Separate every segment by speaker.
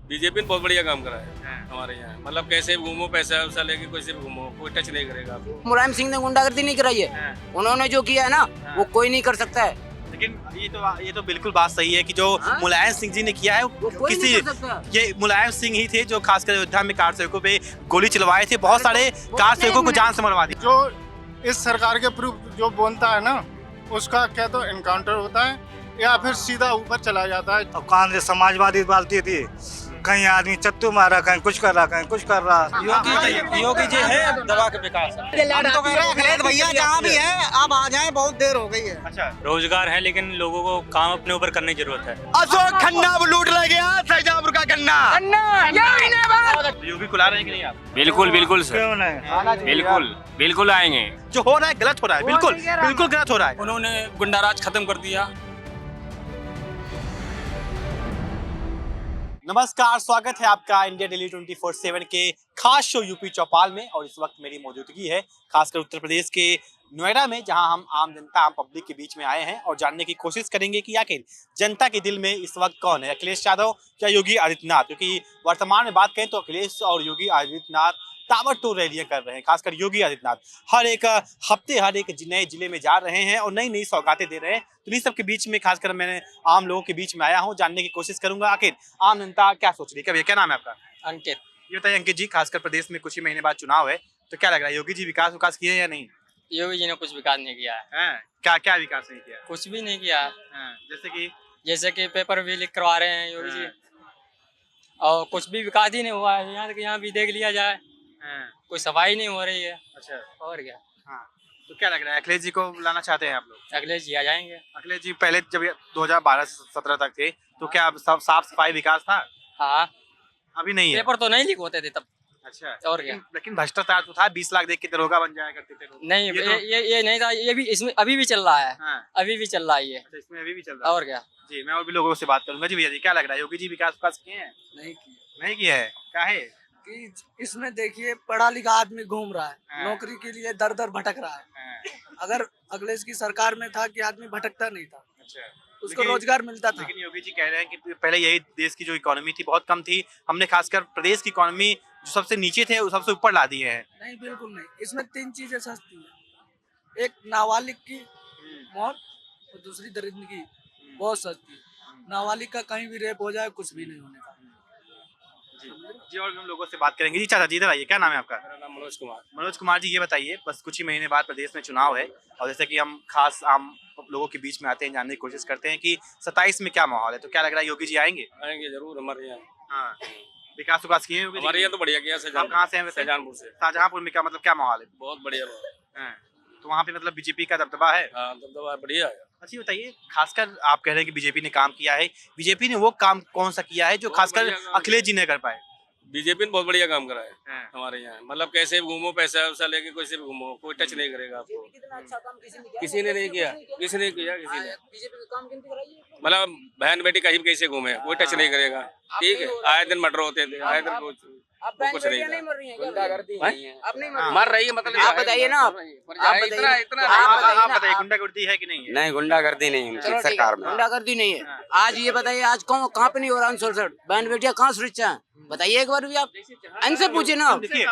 Speaker 1: BJP ने बहुत बढ़िया काम करा है हमारे यहाँ। मतलब कैसे घूमो, पैसा वैसा लेके कोई सिर्फ घूमो, कोई टच नहीं करेगा आपको।
Speaker 2: मुलायम सिंह ने गुंडागर्दी नहीं कराई है, उन्होंने जो किया है ना वो कोई नहीं कर सकता है।
Speaker 3: लेकिन ये तो बिल्कुल बात सही है कि जो मुलायम सिंह जी ने किया है
Speaker 2: कोई
Speaker 3: किसी
Speaker 2: नहीं कर सकता।
Speaker 3: ये मुलायम सिंह ही थे जो खासकर अयोध्या में कार सेवकों पे गोली चलवाए थे, बहुत सारे कार सेवकों को जान से मरवा दी।
Speaker 4: जो इस सरकार के प्रूफ जो बोलता है ना उसका क्या तो एनकाउंटर होता है या फिर सीधा ऊपर चला जाता है।
Speaker 5: अब कांग्रेस समाजवादी बालती थी, कहीं आदमी चत्तू मारा, कहीं कुछ कर रहा, कहीं कुछ कर रहा।
Speaker 3: योगी जी है दबा के विकास।
Speaker 5: हम तो कह रहे हैं अखिलेश भैया जहाँ भी है आप आ जाएं, बहुत देर हो गई है।
Speaker 3: अच्छा,
Speaker 6: रोजगार है लेकिन लोगों को काम अपने ऊपर करने की जरूरत है।
Speaker 3: अशोक खन्ना लूट ले गया शाहजहांपुर का गन्ना। योगी को ला रहे हैं कि नहीं आप?
Speaker 1: बिल्कुल बिल्कुल सर,
Speaker 5: क्यों नहीं?
Speaker 1: बिल्कुल बिल्कुल आएंगे।
Speaker 3: जो हो रहा है गलत हो रहा है, बिल्कुल बिल्कुल गलत हो रहा है।
Speaker 1: उन्होंने गुंडाराज खत्म कर दिया।
Speaker 3: नमस्कार, स्वागत है आपका इंडिया डेली 24/7 के खास शो यूपी चौपाल में। और इस वक्त मेरी मौजूदगी है खासकर उत्तर प्रदेश के नोएडा में, जहां हम आम जनता, आम पब्लिक के बीच में आए हैं और जानने की कोशिश करेंगे कि आखिर जनता के दिल में इस वक्त कौन है, अखिलेश यादव या योगी आदित्यनाथ। क्योंकि वर्तमान में बात करें तो अखिलेश और योगी आदित्यनाथ ताबड़तोड़ रैलियां कर रहे हैं। खासकर योगी आदित्यनाथ हर एक हफ्ते हर एक नए जिले में जा रहे हैं और नई नई सौगातें दे रहे हैं। तो इन्हीं सब के बीच में खासकर मैंने आम लोगों के बीच में आया हूँ, जानने की कोशिश करूंगा आखिर आम जनता क्या सोच रही है। क्या नाम है आपका?
Speaker 2: अंकित।
Speaker 3: ये बताइए अंकित जी, खासकर प्रदेश में कुछ ही महीने बाद चुनाव है, तो क्या लग रहा है योगी जी विकास किए या नहीं?
Speaker 7: योगी जी ने कुछ विकास नहीं किया है।
Speaker 3: क्या क्या विकास नहीं किया?
Speaker 7: कुछ भी नहीं किया है।
Speaker 3: जैसे कि
Speaker 7: पेपर भी लीक करवा रहे हैं योगी जी, और कुछ भी विकास ही नहीं हुआ है। यहाँ भी देख लिया जाए, कोई सफाई नहीं हो रही है।
Speaker 3: अच्छा,
Speaker 7: और क्या?
Speaker 3: हाँ, तो क्या लग रहा है अखिलेश जी को लाना चाहते हैं आप लोग?
Speaker 7: अखिलेश जी आ जाएंगे।
Speaker 3: अखिलेश जी पहले जब 2012 से 17 तक थे तो क्या सब साफ सफाई विकास था?
Speaker 7: हाँ,
Speaker 3: अभी नहीं है।
Speaker 7: पेपर तो नहीं लीक होते थे तब।
Speaker 3: अच्छा,
Speaker 7: और क्या?
Speaker 3: लेकिन भ्रष्टाचार तो था, 20 लाख देख के दरोगा बन जाया करते थे लोग।
Speaker 7: नहीं, ये नहीं था। ये भी इसमें अभी भी चल रहा है। अभी भी चल रहा है ये।
Speaker 3: अच्छा, इसमें अभी भी चल रहा है।
Speaker 7: और क्या?
Speaker 3: जी, मैं और भी लोगों से बात करूंगा। जी भैया जी, क्या लग रहा है योगी जी विकास किए हैं? नहीं किया है। क्या है
Speaker 8: कि इसमें देखिए पढ़ा लिखा आदमी घूम रहा है, नौकरी के लिए दर दर भटक रहा है। अगर अखिलेश की सरकार में था कि आदमी भटकता नहीं था।
Speaker 3: अच्छा,
Speaker 8: उसको रोजगार मिलता था।
Speaker 3: लेकिन योगी जी कह रहे हैं कि पहले यही देश की जो इकोनॉमी थी बहुत कम थी, हमने खासकर प्रदेश की इकोनॉमी जो सबसे नीचे थे वो सबसे ऊपर ला दिए हैं।
Speaker 8: नहीं, बिल्कुल नहीं। इसमें 3 चीजें सस्ती है, एक नाबालिग की मौत और दूसरी दरिद्र की बहुत सस्ती है। नाबालिग का कहीं भी रेप हो जाए कुछ भी नहीं होने का।
Speaker 3: जी, और भी हम लोगों से बात करेंगे। जी चाचा जी, इधर आइए। क्या नाम है आपका?
Speaker 1: मेरा नाम मनोज कुमार।
Speaker 3: मनोज कुमार जी, ये बताइए, बस कुछ ही महीने बाद प्रदेश में चुनाव है और जैसे कि हम खास आम लोगों के बीच में आते हैं, जानने की कोशिश करते हैं कि 27 में क्या माहौल है, तो क्या लग रहा है योगी जी आएंगे?
Speaker 1: आएंगे जरूर हमारे यहाँ।
Speaker 3: हाँ, विकास किए हैं
Speaker 1: हमारे यहाँ तो बढ़िया किया।
Speaker 3: आप कहाँ से हैं वैसे?
Speaker 1: शाहजहांपुर से।
Speaker 3: शाहजहांपुर में क्या मतलब क्या माहौल है?
Speaker 1: बहुत बढ़िया।
Speaker 3: तो वहाँ पे मतलब बीजेपी का दबदबा है?
Speaker 1: हाँ, दबदबा बढ़िया है।
Speaker 3: अच्छा, बताइए, खासकर आप कह रहे हैं कि बीजेपी ने काम किया है, बीजेपी ने वो काम कौन सा किया है जो खासकर अखिलेश जी ने कर पाए?
Speaker 1: बीजेपी ने बहुत बढ़िया काम करा है हमारे यहाँ। मतलब कैसे घूमो, पैसा वैसा लेके कोई सिर्फ घूमो, कोई टच नहीं करेगा आपको। किसी ने नहीं किया, किसी ने किया, किसी ने मतलब बहन बेटी कहीं भी कैसे घूमे, कोई टच नहीं करेगा। ठीक है, आए दिन मर्डर होते थे, आए दिन कुछ नहीं मर रही है। मतलब
Speaker 2: आप बताइए ना, आप
Speaker 3: बताइए गुंडागर्दी है कि नहीं है?
Speaker 9: नहीं, गुंडागर्दी नहीं उनकी सरकार में।
Speaker 2: गुंडागर्दी नहीं है। आज ये बताइए, आज कहाँ पे नहीं हो रहा है 67? बहन बेटियां कहाँ सुरक्षा है? बताइए एक बार भी आप इनसे पूछिए ना।
Speaker 3: देखिए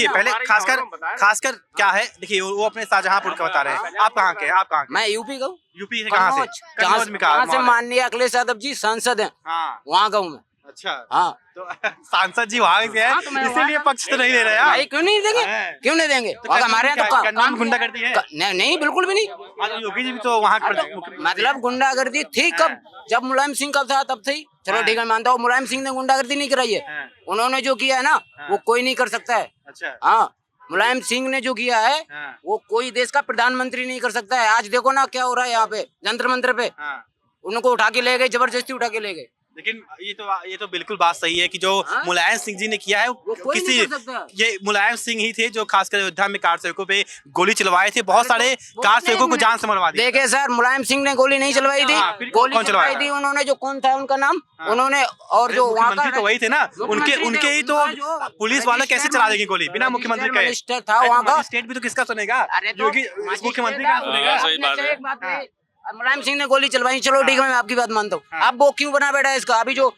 Speaker 3: पहले खासकर क्या है, देखिए वो अपने शाहजहांपुर का बता रहे हैं। आप कहाँ के? आप कहाँ के?
Speaker 2: मैं यूपी का हूँ।
Speaker 3: यूपी से कहाँ से?
Speaker 2: कहाँ से? माननीय अखिलेश यादव जी सांसद हैं, वहाँ का हूँ मैं।
Speaker 3: अच्छा,
Speaker 2: हाँ,
Speaker 3: तो सांसद जी वहाँ से हैं, इसीलिए पक्ष तो नहीं ले रहे
Speaker 2: भाई। क्यों नहीं देंगे? क्यों नहीं देंगे? हमारे यहाँ तो
Speaker 3: काम गुंडागर्दी है।
Speaker 2: नहीं, बिल्कुल भी नहीं।
Speaker 3: योगी जी भी तो वहाँ
Speaker 2: मतलब गुंडागर्दी थी कब? जब मुलायम सिंह का था तब थी। चलो ठीक है, मानता हूँ मुलायम सिंह ने गुंडागर्दी नहीं कराई है, उन्होंने जो किया है ना वो कोई नहीं कर सकता है।
Speaker 3: अच्छा,
Speaker 2: हाँ, मुलायम सिंह ने जो किया है वो कोई देश का प्रधानमंत्री नहीं कर सकता है। आज देखो ना क्या हो रहा है यहाँ पे जंतर मंतर पे। उनको उठा के ले गए, जबरदस्ती उठा के ले गए।
Speaker 3: लेकिन ये तो बिल्कुल बात सही है कि जो मुलायम सिंह जी ने किया है ये मुलायम सिंह ही थे जो खासकर अयोध्या में कार सेवकों पे गोली चलवाए थे, बहुत सारे कार सेवकों को जान से मरवा दिया।
Speaker 2: देखिए सर, मुलायम सिंह ने गोली नहीं चलवाई थी, गोली चलवाई थी उन्होंने, जो कौन था उनका नाम, उन्होंने। और जो
Speaker 3: मुख्यमंत्री तो वही थे ना, उनके ही तो पुलिस वाले कैसे चला देंगे गोली बिना मुख्यमंत्री के?
Speaker 2: मिनिस्टर था वहाँ का।
Speaker 3: स्टेट भी तो किसका सुनेगा? मुख्यमंत्री का सुनेगा।
Speaker 2: मुलायम सिंह ने गोली चलवाई, चलो ठीक है, मैं आपकी बात मानता हूँ। अब वो क्यों बना बैठा है इसका? अभी जो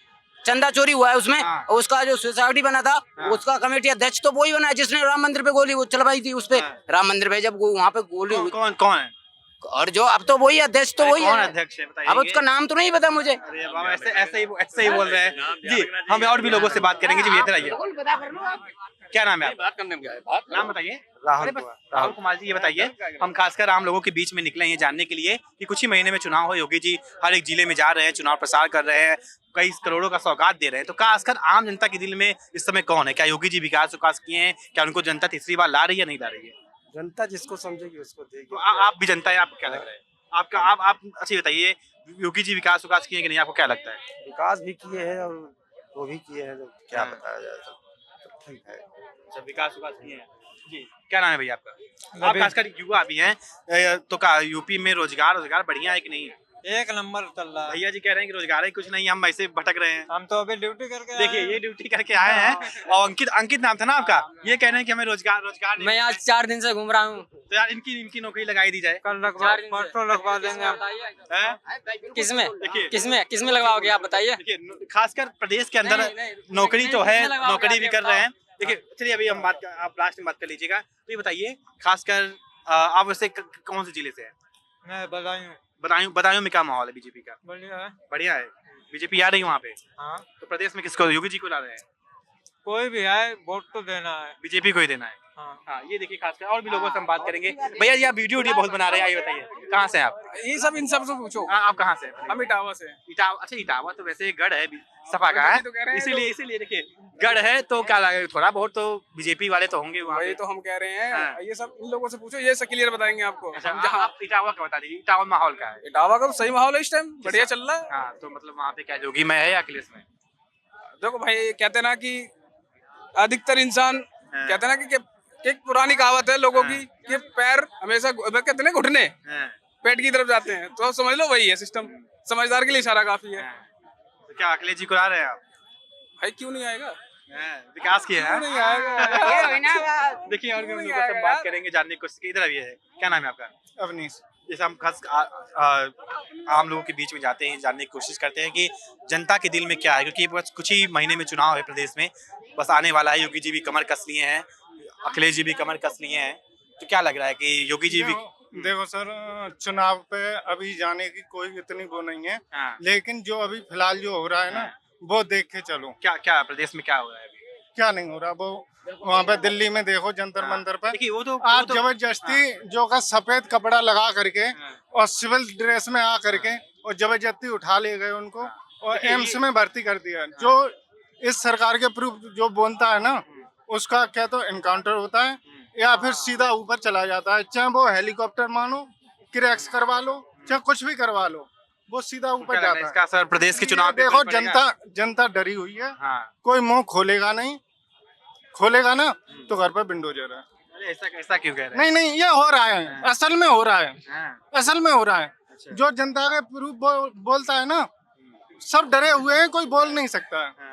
Speaker 2: चंदा चोरी हुआ है उसमें।
Speaker 3: हाँ।
Speaker 2: और उसका जो सोसाइटी बना था उसका कमेटी अध्यक्ष तो वही बना है जिसने राम मंदिर पे गोली वो चलवाई थी उस पे। राम मंदिर पे जब वहाँ पे गोली हुई
Speaker 3: कौन कौन है?
Speaker 2: और जो अब तो वही अध्यक्ष तो वही
Speaker 3: कौन
Speaker 2: है।
Speaker 3: अध्यक्ष है बताइए?
Speaker 2: अब उसका नाम तो नहीं पता मुझे।
Speaker 3: अरे बाबा ऐसे ही बोल रहे हैं जी। हम और भी लोगों से बात करेंगे जी। इधर आइए, क्या नाम है आपका?
Speaker 1: बात करने में क्या है बात?
Speaker 3: नाम बताइए।
Speaker 5: राहुल
Speaker 3: राहुल कुमार जी, ये बताइए, हम खासकर आम लोगों के बीच में निकले हैं जानने के लिए कि कुछ ही महीने में चुनाव है। योगी जी हर एक जिले में जा रहे हैं, चुनाव प्रचार कर रहे हैं, कई करोड़ों का सौगात दे रहे हैं। तो खासकर आम जनता के दिल में इस समय कौन है? क्या योगी जी विकास किए हैं? क्या उनको जनता तीसरी बार ला रही है, नहीं ला रही है?
Speaker 5: जनता जिसको समझेगी उसको देगी।
Speaker 3: तो आप भी जनता है, आपको क्या लग रहा है? आपका आप अच्छा बताइए, योगी जी विकास किए कि नहीं, आपको क्या लगता है?
Speaker 5: विकास भी किए हैं और वो भी किए हैं, तो क्या बताया जाए, सब ठीक है।
Speaker 3: अच्छा, विकास किए हैं जी। क्या नाम है भैया आपका? आप खासकर युवा भी हैं, तो का यूपी में रोजगार बढ़िया है कि नहीं?
Speaker 7: एक नंबर चल रहा है।
Speaker 3: भैया जी कह रहे हैं कि रोजगार ही कुछ नहीं, हम ऐसे भटक रहे हैं।
Speaker 7: हम तो अभी ड्यूटी करके
Speaker 3: देखिए ये ड्यूटी करके आए हैं और अंकित नाम था ना आपका, ये कह रहे हैं कि हमें रोजगार नहीं
Speaker 7: मैं आज 4 दिन से घूम रहा हूँ।
Speaker 3: तो यार इनकी नौकरी लगाई दी जाए।
Speaker 7: कल परसों लगवा देंगे हम।
Speaker 3: हैं? देखिए
Speaker 7: किसमें लगवाओगे आप बताइए।
Speaker 3: देखिए खासकर प्रदेश के अंदर नौकरी तो है, नौकरी भी कर रहे हैं। देखिए चलिए अभी हम आप लास्ट में बात कर लीजिएगा। तो ये बताइए खासकर आप वैसे कौन से जिले से हैं?
Speaker 7: मैं बधाई
Speaker 3: बदायूं में क्या माहौल है बीजेपी का?
Speaker 7: बढ़िया है।
Speaker 3: बढ़िया है, बीजेपी आ रही है वहाँ पे।
Speaker 7: हाँ,
Speaker 3: तो प्रदेश में किसको, योगी जी को ला रहे हैं?
Speaker 7: कोई भी है वोट तो देना है।
Speaker 3: बीजेपी को ही देना है।
Speaker 7: हाँ,
Speaker 3: हाँ, ये देखिए खासकर और भी लोगों से हम बात करेंगे। भैया जी आप वीडियो बहुत बना रहे हैं, ये बताइए कहाँ से हैं आप?
Speaker 8: ये सब इन सब से पूछो।
Speaker 3: आप कहाँ से?
Speaker 8: हम इटावा से।
Speaker 3: अच्छा इटावा तो वैसे गढ़ है, सपा का है, इसीलिए देखिए गढ़ है तो क्या लगे, थोड़ा बहुत तो बीजेपी वाले तो होंगे वहाँ पे।
Speaker 8: वही तो हम कह रहे हैं।
Speaker 3: हाँ।
Speaker 8: ये सब इन लोगों से पूछो, ये सब क्लियर बताएंगे आपको।
Speaker 3: अच्छा,
Speaker 8: हम जहाँ
Speaker 3: आप इटावा का बता दीजिए, इटावा माहौल का है?
Speaker 8: इटावा का तो सही माहौल है इस टाइम, बढ़िया चल रहा है।
Speaker 3: हाँ, तो मतलब वहाँ पे क्या योगी में है या अखिलेश में?
Speaker 8: देखो भाई कहते ना कि अधिकतर इंसान
Speaker 3: हाँ।
Speaker 8: कहते ना कि एक पुरानी कहावत है लोगों की कि पैर हमेशा कहते ना घुटने
Speaker 3: हाँ।
Speaker 8: पेट की तरफ जाते हैं, तो आप समझ लो वही है सिस्टम। समझदार के लिए इशारा काफी है।
Speaker 3: तो क्या अखिलेश जी को ला रहे हैं आप?
Speaker 8: भाई क्यों नहीं आएगा?
Speaker 3: विकास किए हैं?
Speaker 8: क्यों नहीं आएगा?
Speaker 3: देखिए और भी हम लोगों से बात करेंगे, जानने की कोशिश। इधर अभी है, क्या नाम है आपका?
Speaker 4: अवनीश।
Speaker 3: जैसे हम खास आम लोगों के बीच में जाते हैं, जानने की कोशिश करते हैं कि जनता के दिल में क्या है, क्योंकि बस कुछ ही महीने में चुनाव है प्रदेश में, बस आने वाला है। योगी जी भी कमर कस लिए हैं, अखिलेश जी भी कमर कस लिए हैं, तो क्या लग रहा है कि योगी जी भी?
Speaker 4: देखो सर, चुनाव पे अभी जाने की कोई इतनी वो नहीं है।
Speaker 3: हाँ।
Speaker 4: लेकिन जो अभी फिलहाल जो हो रहा है ना, वो देख के चलो।
Speaker 3: क्या प्रदेश में क्या हो रहा है अभी?
Speaker 4: क्या नहीं हो रहा, वो वहाँ पे दिल्ली में देखो जंतर मंतर पे
Speaker 3: देखिए वो तो
Speaker 4: आज जबरदस्ती जो का सफेद कपड़ा लगा करके और सिविल ड्रेस में आ करके और जबरदस्ती उठा ले गए उनको और एम्स में भर्ती कर दिया। जो इस सरकार के प्रूफ जो बोलता है ना, उसका क्या तो एनकाउंटर होता है या फिर सीधा ऊपर चला जाता है। चाहे वो हेलीकॉप्टर मानो, क्रैक्स करवा लो, चाहे कुछ भी करवा लो, वो सीधा ऊपर
Speaker 3: क्या लग रहा है
Speaker 4: जाता
Speaker 3: इसका असर प्रदेश के चुनाव
Speaker 4: है।
Speaker 3: पे
Speaker 4: देखो
Speaker 3: पड़ेगा?
Speaker 4: जनता डरी हुई है।
Speaker 3: हाँ।
Speaker 4: कोई मुंह खोलेगा नहीं, खोलेगा ना तो घर पर बिंडोजर है।
Speaker 3: अरे ऐसा क्यों कह रहे हैं?
Speaker 4: नहीं ये हो रहा है, असल में हो रहा है,
Speaker 3: हाँ।
Speaker 4: असल में हो रहा है।
Speaker 3: अच्छा।
Speaker 4: जो जनता के प्रूफ बोलता है ना, सब डरे हुए हैं, कोई बोल नहीं सकता है।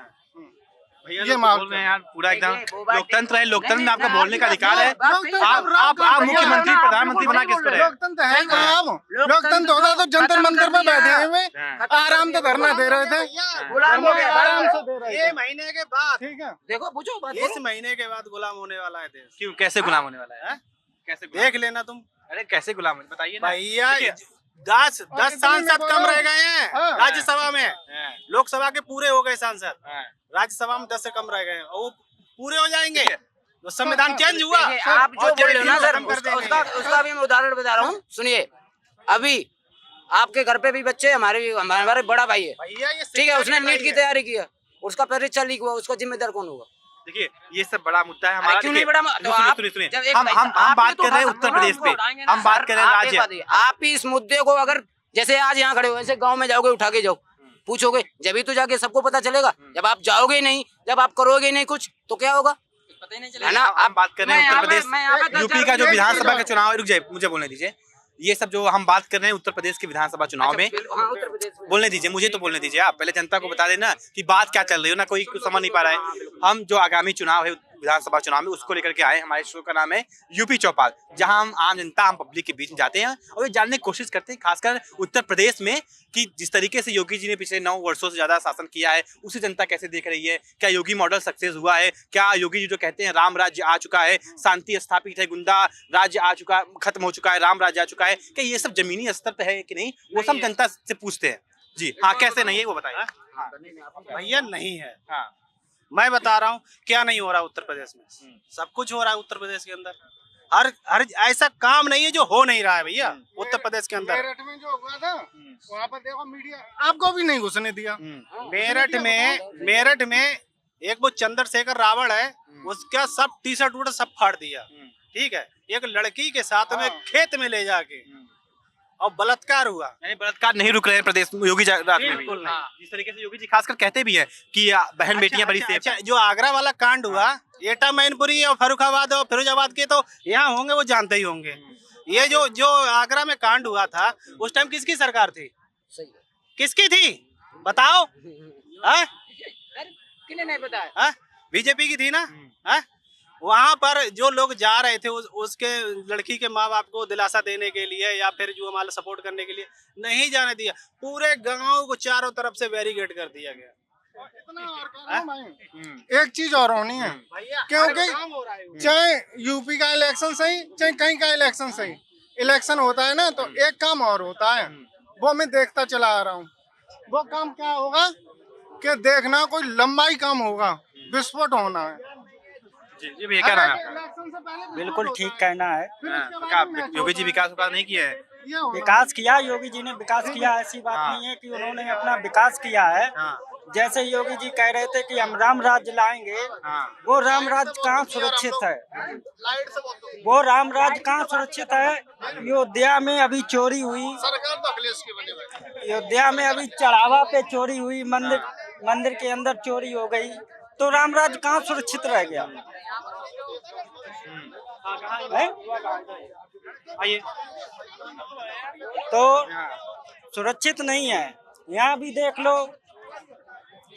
Speaker 3: भैया
Speaker 4: ये
Speaker 3: लोग
Speaker 4: माहौल
Speaker 3: बोल रहे हैं यार, पूरा एकदम
Speaker 2: वो बात
Speaker 3: लोकतंत्र है, लोकतंत्र में आपका बोलने का अधिकार है।
Speaker 4: लोकतंत्र
Speaker 3: आप मुख्यमंत्री प्रधानमंत्री बना किसको रहे?
Speaker 4: लोकतंत्र है कहाँ? आप लोकतंत्र होता तो जंतर मंतर में बैठे हुए
Speaker 3: हाँ।
Speaker 4: आराम से धरना दे रहे थे,
Speaker 2: गुलाम हो गया।
Speaker 4: आराम से दे रहे
Speaker 10: ये
Speaker 4: थे।
Speaker 10: महीने के बाद,
Speaker 4: ठीक है,
Speaker 2: देखो पूछो बात
Speaker 10: इस महीने के बाद गुलाम होने वाला है देश।
Speaker 3: क्यों, कैसे गुलाम होने वाला है? कैसे गुलाम?
Speaker 10: देख लेना तुम
Speaker 3: अरे कैसे गुलाम होने, बताइए ना।
Speaker 10: भैया।
Speaker 3: देखिए,
Speaker 10: 10
Speaker 4: इतने
Speaker 10: सांसद
Speaker 4: में
Speaker 10: कम
Speaker 4: बोलो।
Speaker 10: रह गए हैं
Speaker 4: हाँ।
Speaker 10: राज्यसभा में।
Speaker 3: हाँ,
Speaker 10: लोकसभा के पूरे हो गए सांसद,
Speaker 3: हाँ।
Speaker 10: राज्यसभा में 10 से कम रह गए हैं और वो पूरे हो जाएंगे। तो संविधान चेंज हुआ।
Speaker 2: देखिए, आप जो
Speaker 10: और
Speaker 2: बोल रहे हो ना सर,
Speaker 10: खत्म कर देंगे।
Speaker 2: उसका भी मैं उदाहरण बता रहा हूँ। सुनिए, अभी आपके घर पे भी बच्चे, हमारे बड़ा भाई है,
Speaker 10: भैया ये
Speaker 2: ठीक है, उसने
Speaker 10: शिक्षा
Speaker 2: नीट की
Speaker 10: है।
Speaker 2: तैयारी की है, उसका परीक्षा लीक हुआ, उसका जिम्मेदार कौन होगा?
Speaker 3: देखिए ये सब बड़ा मुद्दा है हमारा।
Speaker 2: क्यों नहीं
Speaker 3: देखिए,
Speaker 2: बड़ा मुद्दा? तो
Speaker 3: सुनिए,
Speaker 2: आप-
Speaker 3: सुनिए, सुनिए,
Speaker 2: जब एक
Speaker 3: हम
Speaker 2: भाई-
Speaker 3: हम
Speaker 2: आप
Speaker 3: हम बात
Speaker 2: भी तो
Speaker 3: कर रहे हैं
Speaker 2: उठा
Speaker 3: उत्तर
Speaker 2: सकते हो
Speaker 3: प्रदेश
Speaker 2: ना,
Speaker 3: पे,
Speaker 2: उठाएंगे ना।
Speaker 3: हम बात
Speaker 2: सर,
Speaker 3: कर रहे हैं
Speaker 2: आप एक
Speaker 3: राज्य।
Speaker 2: बात है, आप ही इस मुद्दे को अगर जैसे आज यहाँ खड़े हो, ऐसे गांव में जाओगे, उठा के जाओ, पूछोगे, जब ही तो जाके सबको पता चलेगा। जब आप जाओगे नहीं, जब आप करोगे नहीं कुछ, तो क्या होगा?
Speaker 7: पता ही नहीं
Speaker 2: है
Speaker 7: चलेगा।
Speaker 2: ना?
Speaker 3: हम बात कर रहे हैं
Speaker 2: मैं
Speaker 3: उत्तर
Speaker 2: यहाँ पे
Speaker 3: प्रदेश यूपी का जो विधानसभा का चुनाव है। रुक जाइए, मुझे बोलने दीजिए। ये सब जो हम बात कर रहे हैं उत्तर प्रदेश के विधानसभा चुनाव में,
Speaker 2: हाँ, उत्तर प्रदेश में।
Speaker 3: बोलने दीजिए, मुझे तो बोलने दीजिए। आप पहले जनता को बता देना कि बात क्या चल रही है ना, कोई कुछ समझ नहीं पा रहा है। हम जो आगामी चुनाव है विधानसभा चुनाव में, उसको लेकर के आए। हमारे शो का नाम है यूपी चौपाल, जहां हम आम जनता, आम पब्लिक के बीच में जाते हैं और ये जानने की कोशिश करते हैं खासकर उत्तर प्रदेश में कि जिस तरीके से योगी जी ने पिछले 9 वर्षों से ज्यादा शासन किया है उसे जनता कैसे देख रही है। क्या योगी मॉडल सक्सेस हुआ है? क्या योगी जी जो कहते हैं राम राज्य आ चुका है, शांति स्थापित है, गुंडा राज्य आ चुका, खत्म हो चुका है, राम राज्य आ चुका है, क्या ये सब जमीनी स्तर पे है कि नहीं, वो सब जनता से पूछते हैं। जी हाँ, कैसे नहीं है वो बताइए।
Speaker 10: भैया नहीं है। हाँ, मैं बता रहा हूँ क्या नहीं हो रहा उत्तर प्रदेश में। सब कुछ हो रहा है उत्तर प्रदेश के अंदर। हर ऐसा काम नहीं है जो हो नहीं रहा है भैया उत्तर प्रदेश के अंदर।
Speaker 4: मेरठ में जो हुआ था वहाँ पर देखो, मीडिया आपको भी नहीं घुसने दिया।
Speaker 10: मेरठ में एक वो चंद्रशेखर रावण है, उसका सब टी शर्ट सब फाड़ दिया। ठीक है, एक लड़की के साथ में खेत में ले जाके और बलात्कार हुआ।
Speaker 3: यानी बलात्कार नहीं रुक रहे हैं प्रदेश में योगी राज में भी। जिस तरीके से योगी जी खासकर कहते भी हैं कि बहन बेटियां बड़ी सेफ हैं।
Speaker 10: जो आगरा वाला कांड हुआ, एटा मैनपुरी और फर्रुखाबाद और फिरोजाबाद के तो यहाँ होंगे, वो जानते ही होंगे। ये जो आगरा में कांड हुआ था उस टाइम किसकी सरकार थी? किसकी थी बताओ?
Speaker 2: किन्हें नहीं पता?
Speaker 10: बीजेपी की थी ना। वहाँ पर जो लोग जा रहे थे उसके लड़की के माँ बाप को दिलासा देने के लिए या फिर जो हमारा सपोर्ट करने के लिए नहीं जाने दिया। पूरे गांव को चारों तरफ से बैरिकेड कर दिया गया।
Speaker 4: एक चीज और होनी है, क्योंकि चाहे यूपी का इलेक्शन सही, चाहे कहीं का इलेक्शन सही, इलेक्शन होता है ना तो एक काम और होता है, वो मैं देखता चला आ रहा हूँ। वो काम क्या होगा कि देखना कोई लंबाई काम होगा, विस्फोट होना है।
Speaker 3: जी भैया, क्या नाम है आपका?
Speaker 5: बिल्कुल ठीक कहना है।
Speaker 3: योगी जी विकास नहीं किया है?
Speaker 5: विकास किया, योगी जी ने विकास किया, ऐसी बात नहीं है कि उन्होंने अपना विकास किया है। जैसे योगी जी कह रहे थे कि हम राम राज्य लाएंगे, वो राम राज्य कहाँ सुरक्षित है? वो राम राज्य कहाँ सुरक्षित है? अयोध्या में अभी चोरी हुई, अयोध्या में अभी चढ़ावा पे चोरी हुई, मंदिर के अंदर चोरी हो गई, तो राम राज्य कहाँ सुरक्षित रह गया? तो सुरक्षित नहीं है। यहाँ भी देख लो,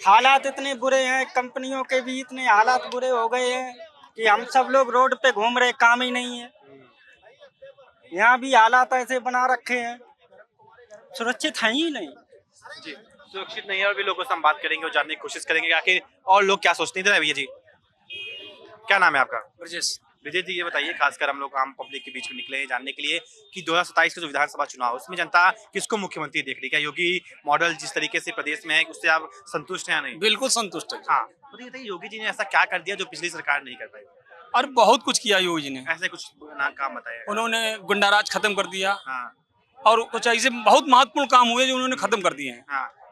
Speaker 5: हालात इतने बुरे हैं, कंपनियों के भी इतने हालात बुरे हो गए हैं कि हम सब लोग रोड पे घूम रहे, काम ही नहीं है। यहाँ भी हालात ऐसे बना रखे हैं, सुरक्षित है ही नहीं।
Speaker 3: जी, सुरक्षित नहीं है। और भी लोगों से हम बात करेंगे और जानने की कोशिश करेंगे आखिर और लोग क्या सोचते हैं। भैया जी, क्या नाम है आपका?
Speaker 1: ब्रजेश।
Speaker 3: विजय जी, ये बताइए, खासकर हम लोग आम पब्लिक के बीच में निकले हैं जानने के लिए कि 2027 का जो विधानसभा चुनाव उसमें जनता किसको मुख्यमंत्री देख रही है? क्या योगी मॉडल जिस तरीके से प्रदेश में है उससे आप संतुष्ट हैं या नहीं?
Speaker 1: बिल्कुल संतुष्ट है।
Speaker 3: हाँ, तो बताइए योगी जी ने ऐसा क्या कर दिया जो पिछली सरकार नहीं कर पाई?
Speaker 1: और बहुत कुछ किया योगी जी ने।
Speaker 3: ऐसे कुछ काम बताया?
Speaker 1: उन्होंने गुंडाराज खत्म कर दिया।
Speaker 3: हाँ,
Speaker 1: और कुछ ऐसे बहुत महत्वपूर्ण काम हुए जो उन्होंने खत्म कर दिए हैं।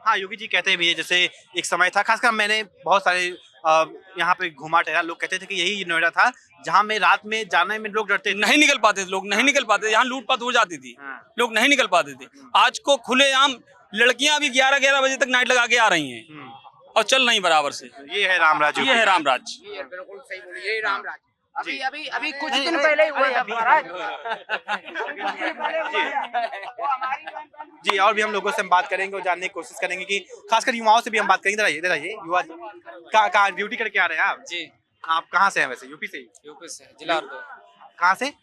Speaker 3: हाँ, योगी जी कहते भी है, जैसे एक समय था, खासकर मैंने बहुत सारे यहाँ पे घुमा टहला, लोग कहते थे कि यही नोएडा था जहाँ में रात में जाने में लोग डरते थे,
Speaker 1: नहीं निकल पाते थे, लोग नहीं निकल पाते, यहाँ लूटपाट हो जाती थी, लोग नहीं निकल पाते थे। आज को खुलेआम लड़कियां भी 11-11 बजे तक नाइट लगा के आ रही हैं और चल नहीं बराबर से।
Speaker 3: ये है राम राज्य,
Speaker 1: ये है राम राज्य।
Speaker 2: बिल्कुल सही बोली, यही राम राज्य। अभी कुछ दिन पहले ही हुआ था महाराज।
Speaker 3: जी, और भी हम लोगों से हम बात करेंगे और जानने की कोशिश करेंगे कि खासकर युवाओं से भी हम बात करेंगे। इधर आइए, युवा कहाँ ड्यूटी करके आ रहे हैं आप?
Speaker 7: जी,
Speaker 3: आप कहाँ से हैं वैसे? यूपी से ही?
Speaker 7: यूपी से, जिला हरदोई।
Speaker 3: कहाँ से?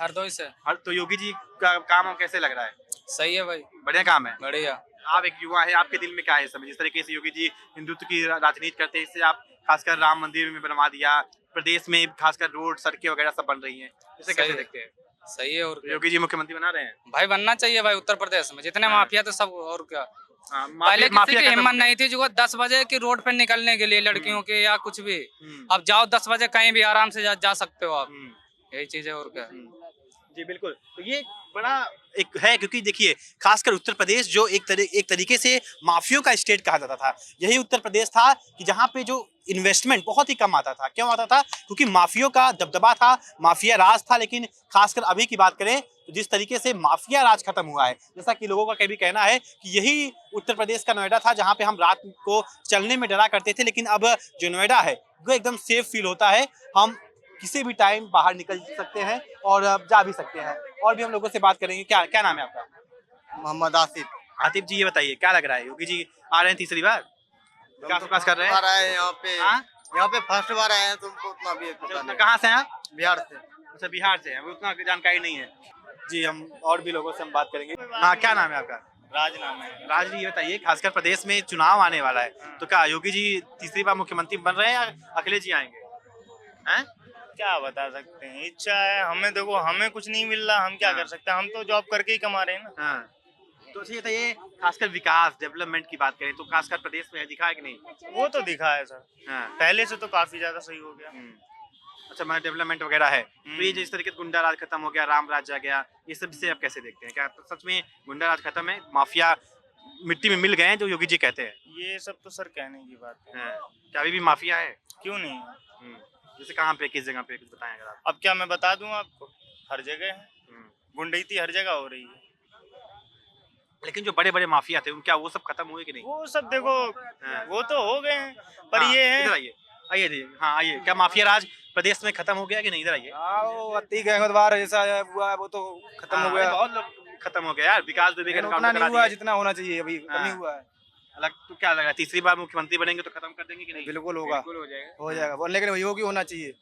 Speaker 7: हरदोई से।
Speaker 3: तो योगी जी का काम कैसे लग रहा है?
Speaker 7: सही है भाई,
Speaker 3: बढ़िया काम है।
Speaker 7: बढ़िया।
Speaker 3: आप एक युवा है, आपके दिल में क्या है इस समय? जिस तरीके से योगी जी हिंदुत्व की राजनीति करते हैं, इससे आप खासकर राम मंदिर में बनवा दिया, प्रदेश में खासकर रोड सड़कें वगैरह सब बन रही हैं, इसे कैसे देखते हैं?
Speaker 7: सही है। और
Speaker 3: योगी जी मुख्यमंत्री बना रहे हैं
Speaker 7: भाई, बनना चाहिए भाई। उत्तर प्रदेश में जितने माफिया थे सब, और क्या।
Speaker 3: माफिया
Speaker 7: पहले किसी की हिम्मत नहीं थी जो 10 बजे की रोड पे निकलने के लिए, लड़कियों के या कुछ भी। अब जाओ 10 बजे कहीं भी आराम से जा सकते हो आप। यही चीज है, और क्या।
Speaker 3: जी बिल्कुल। तो ये बड़ा एक है, क्योंकि देखिए खासकर उत्तर प्रदेश जो एक तरीके से माफियों का स्टेट कहा जाता था, यही उत्तर प्रदेश था कि जहाँ पे जो इन्वेस्टमेंट बहुत ही कम आता था। क्यों आता था? क्योंकि माफियों का दबदबा था, माफिया राज था। लेकिन खासकर अभी की बात करें तो जिस तरीके से माफिया राज खत्म हुआ है, जैसा कि लोगों का कभी कहना है कि यही उत्तर प्रदेश का नोएडा था जहाँ पे हम रात को चलने में डरा करते थे, लेकिन अब जो नोएडा है वो एकदम सेफ फील होता है। हम किसी भी टाइम बाहर निकल सकते हैं और जा भी सकते हैं। और भी हम लोगों से बात करेंगे। क्या नाम है आपका?
Speaker 10: मोहम्मद आसिफ।
Speaker 3: आतिफ जी, ये बताइए क्या लग रहा है, योगी जी आ रहे हैं तीसरी बार, विकास कर रहे हैं
Speaker 10: यहाँ पे?
Speaker 11: यहाँ पे फर्स्ट बार आए हैं, तुमको उतना भी पता नहीं।
Speaker 3: कहाँ से हैं आप?
Speaker 11: बिहार से।
Speaker 3: अच्छा, बिहार से हैं, वो उतना जानकारी नहीं है जी। हम और भी लोगों से हम बात करेंगे। हाँ, क्या नाम है आपका?
Speaker 11: राज नाम है।
Speaker 3: राज जी, ये बताइए, खासकर प्रदेश में चुनाव आने वाला है, तो क्या योगी जी तीसरी बार मुख्यमंत्री बन रहे हैं या अखिलेश जी आएंगे? हैं?
Speaker 11: क्या बता सकते हैं, इच्छा है हमें। देखो हमें कुछ नहीं मिल रहा, हम क्या कर सकते हैं, हम तो जॉब करके ही कमा रहे हैं ना।
Speaker 3: हाँ। तो अच्छा, ये बताइए, खासकर विकास डेवलपमेंट की बात करें तो खासकर प्रदेश में दिखा है कि नहीं?
Speaker 11: वो तो दिखा है सर,
Speaker 3: हाँ।
Speaker 11: पहले से तो काफी ज्यादा सही हो गया।
Speaker 3: अच्छा, मैं डेवलपमेंट वगैरह है, तो ये जिस तरीके से गुंडा राज खत्म हो गया, राम राज आ गया, ये सब से आप कैसे देखते हैं? क्या सच में गुंडा राज खत्म है, माफिया मिट्टी में मिल गए हैं जो योगी जी कहते हैं?
Speaker 11: ये सब तो सर कहने की बात है।
Speaker 3: क्या अभी भी माफिया है?
Speaker 11: क्यों नहीं?
Speaker 3: जैसे कहाँ पे, किस जगह पे, कुछ बताएं अगर आप।
Speaker 11: अब क्या मैं बता दूं आपको, हर जगह है, गुंडईती हर जगह हो रही है।
Speaker 3: लेकिन जो बड़े बड़े माफिया थे, क्या वो सब खत्म हुए कि नहीं?
Speaker 11: वो सब देखो, वो तो हो गए हैं, पर ये है।
Speaker 3: इधर आइए, आइए जी, हाँ आइए। क्या माफिया राज प्रदेश में खत्म हो गया कि नहीं? इधर आइए।
Speaker 12: अति गैंगवार जैसा हुआ है वो तो खत्म हो गया।
Speaker 3: बहुत लोग खत्म हो गया यार, विकास दुबे का
Speaker 12: उतना नहीं हुआ जितना होना चाहिए, अभी कमी हुआ है।
Speaker 3: अलग तो क्या लग रहा है, तीसरी बार मुख्यमंत्री बनेंगे तो खत्म कर देंगे कि नहीं?
Speaker 12: बिल्कुल होगा, हो जाएगा, लेकिन योगी होना चाहिए।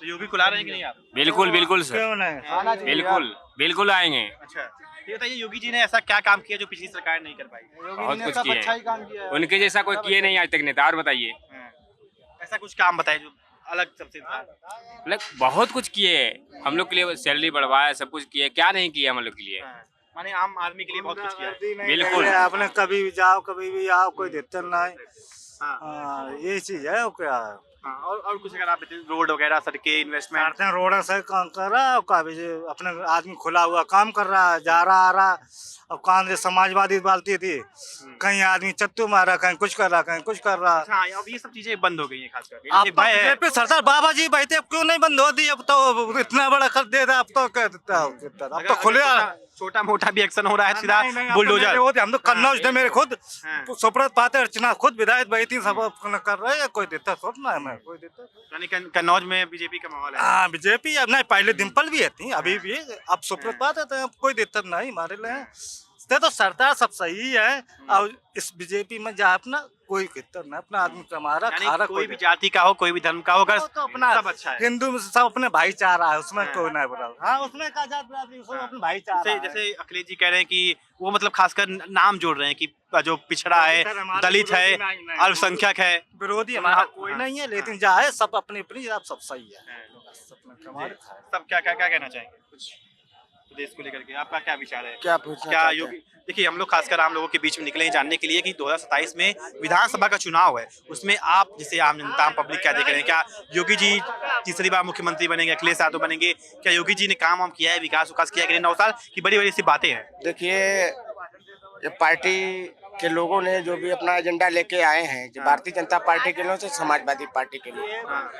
Speaker 3: तो योगी को ला रहे हैं कि नहीं आप?
Speaker 1: बिल्कुल बिल्कुल सर,
Speaker 12: क्यों नहीं?
Speaker 1: बिल्कुल बिल्कुल आएंगे।
Speaker 3: अच्छा, ये बताइए, योगी जी ने ऐसा क्या काम किया जो पिछली सरकार नहीं कर पाई?
Speaker 1: बहुत कुछ किए
Speaker 12: अच्छा ही काम किया है।
Speaker 1: उनके जैसा कोई किए नहीं आज तक नेता। और बताइए,
Speaker 3: ऐसा कुछ काम बताए जो अलग सबसे था?
Speaker 1: मतलब बहुत कुछ किए, हम लोग के लिए सैलरी बढ़वाया, सब कुछ किए, क्या नहीं किया हम लोग के लिए?
Speaker 3: माने आम आदमी के लिए बहुत कुछ किया है।
Speaker 1: बिल्कुल।
Speaker 12: आपने कभी भी जाओ, कभी भी आओ, कोई दिक्कत नहीं। यही चीज है, और क्या है।
Speaker 3: और कुछ अगर आप रोड वगैरह, सड़कें, इन्वेस्टमेंट?
Speaker 12: रोड से काम कर रहा है, अपने आदमी खुला हुआ काम कर रहा है, जा रहा आ रहा। अब कांग्रेस समाजवादी बालती थी, कहीं आदमी चत्तू मारा, कहीं कुछ कर रहा, कहीं कुछ कर रहा।
Speaker 3: हाँ, अब ये सब चीजें बंद हो गई हैं खासकर।
Speaker 12: आप बीजेपी सरदार बाबा जी बैठे, अब क्यों नहीं बंद हो दी? अब तो इतना बड़ा कर दे रहा, अब तो क्या देता है, अब तो खुले
Speaker 3: छोटा मोटा भी एक्शन हो रहा है, सीधा बुलडोजर।
Speaker 12: हम तो कन्नौज थे, मेरे खुद सुब्रत पाते अर्चना खुद विधायक बैठी, सब कर रहे हैं, कोई देता थोड़ा ना है, कोई देता।
Speaker 3: यानी कन्नौज में बीजेपी का माहौल है?
Speaker 12: हाँ, बीजेपी अब नहीं, पहले डिम्पल भी थी, अभी भी। अब सुब्रत पाते थे, अब कोई देता नहीं हमारे लिए। तो सरकार सब सही है, और इस बीजेपी में जा अपना कोई कितर ना, अपना आदमी कमा रहा, खा रहा।
Speaker 3: कोई भी जाति का हो, कोई भी धर्म का हो, अगर
Speaker 12: तो अपना
Speaker 3: सब अच्छा है।
Speaker 12: हिंदू में सब अपने भाईचारा है, उसमें कोई नहीं बुरा। हाँ, उसमें का जात बिरादरी, उसमें अपने भाईचारा है।
Speaker 3: जैसे अखिलेश जी कह रहे हैं कि वो मतलब खासकर नाम जोड़ रहे हैं कि जो पिछड़ा है, दलित है, अल्पसंख्यक है।
Speaker 12: विरोधी हमारा कोई नहीं है, लेकिन जाए सब अपनी अपनी सब सही है।
Speaker 3: सब क्या क्या क्या कहना चाहेंगे कुछ प्रदेश को लेकर के? आपका क्या विचार है?
Speaker 12: क्या
Speaker 3: योगी, देखिए, हम लोग खासकर आम लोगों के बीच में निकले हैं जानने के लिए कि 2027 में विधानसभा का चुनाव है, उसमें आप जैसे आम जनता, आम पब्लिक क्या देख रहे हैं? क्या योगी जी तीसरी बार मुख्यमंत्री बनेंगे, अखिलेश यादव बनेंगे? क्या योगी जी ने काम वाम किया है, विकास किया है कि नहीं? 9 साल की बड़ी बड़ी सी बातें हैं।
Speaker 13: देखिए, ये पार्टी के लोगों ने जो भी अपना एजेंडा लेके आए हैं, जो भारतीय जनता पार्टी के लोग से समाजवादी पार्टी के लोग,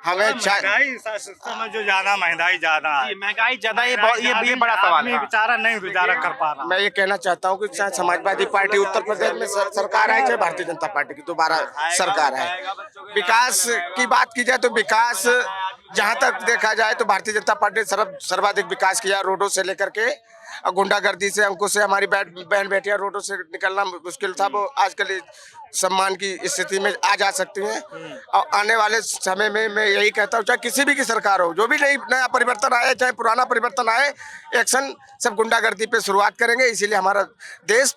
Speaker 13: हमें
Speaker 12: में जो ज्यादा महंगाई ज्यादा है,
Speaker 3: महंगाई ज्यादा, ये बड़ा सवाल है।
Speaker 12: बेचारा नहीं गुजारा कर पा रहा।
Speaker 13: मैं ये कहना चाहता हूँ कि चाहे समाजवादी पार्टी उत्तर प्रदेश में सरकार है, चाहे भारतीय जनता पार्टी की दोबारा सरकार है, विकास की बात की जाए तो विकास जहाँ तक देखा जाए तो भारतीय जनता पार्टी सर्वाधिक विकास किया। रोडों से लेकर के गुंडागर्दी से, अंकुश से, हमारी बहन बेटियां रोडों से निकलना मुश्किल था, वो आजकल सम्मान की स्थिति में आ जा सकती हैं। और आने वाले समय में मैं यही कहता हूँ, चाहे किसी भी की सरकार हो, जो भी नया परिवर्तन आए, चाहे पुराना परिवर्तन आए, एक्शन सब गुंडागर्दी पे शुरुआत करेंगे। इसीलिए हमारा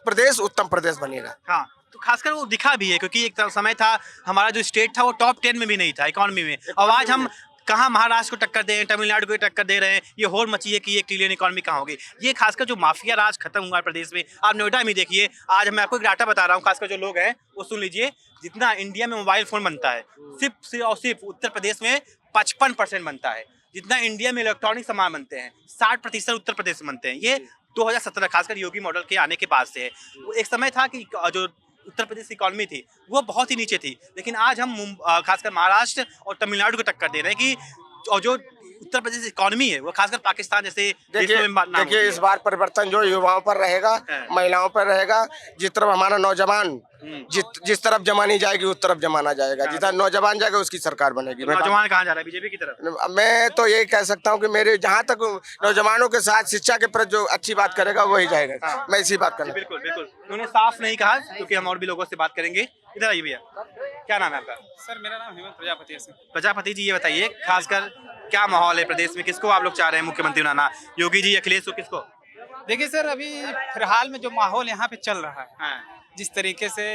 Speaker 13: प्रदेश उत्तम प्रदेश बनेगा।
Speaker 3: हाँ, तो खासकर वो दिखा भी है, क्योंकि एक समय था हमारा जो स्टेट था वो टॉप 10 में भी नहीं था इकोनॉमी में, और आज हम कहाँ महाराष्ट्र को टक्कर दे रहे हैं, तमिलनाडु को टक्कर दे रहे हैं। ये होड़ मची है कि ये ट्रिलियन इकोनॉमी कहाँ होगी। ये खासकर जो माफिया राज खत्म हुआ है प्रदेश में, आप नोएडा में देखिए। आज मैं आपको एक डाटा बता रहा हूँ, खासकर जो लोग हैं वो सुन लीजिए। जितना इंडिया में मोबाइल फोन बनता है, सिर्फ उत्तर प्रदेश में 55% बनता है। जितना इंडिया में इलेक्ट्रॉनिक सामान बनते हैं, 60% उत्तर प्रदेश में बनते हैं। ये 2017 खासकर योगी मॉडल के आने के बाद से है। एक समय था कि जो उत्तर प्रदेश की इकोनॉमी थी वो बहुत ही नीचे थी, लेकिन आज हम खासकर महाराष्ट्र और तमिलनाडु को टक्कर दे रहे हैं कि और जो उत्तर प्रदेश की इकोनॉमी है वो खासकर पाकिस्तान जैसे
Speaker 13: देखिए इस बार परिवर्तन जो युवाओं पर रहेगा, महिलाओं पर रहेगा। जिस तरफ हमारा नौजवान जिस तरफ जमानी जाएगी उस तरफ जमाना जाएगा। जितना नौजवान जाएगा उसकी सरकार बनेगी।
Speaker 3: नौजवान कहाँ जा रहा है? बीजेपी की तरफ।
Speaker 13: मैं तो यही कह सकता हूँ कि मेरे जहाँ तक नौजवानों के साथ शिक्षा के प्रति जो अच्छी बात करेगा वही जाएगा। मैं इसी बात करना।
Speaker 3: बिल्कुल बिल्कुल, उन्होंने साफ नहीं कहा, क्योंकि हम और भी लोगों से बात करेंगे। इधर आइए भैया। क्या नाम है आपका?
Speaker 14: सर मेरा नाम हेमंत प्रजापति है सर।
Speaker 3: प्रजापति जी, ये बताइए खासकर क्या माहौल है प्रदेश में, किसको आप लोग चाह रहे हैं मुख्यमंत्री बनाना, योगी जी, अखिलेश को, किसको?
Speaker 14: देखिए सर, अभी फिलहाल में जो माहौल यहाँ पे चल रहा है, जिस तरीके से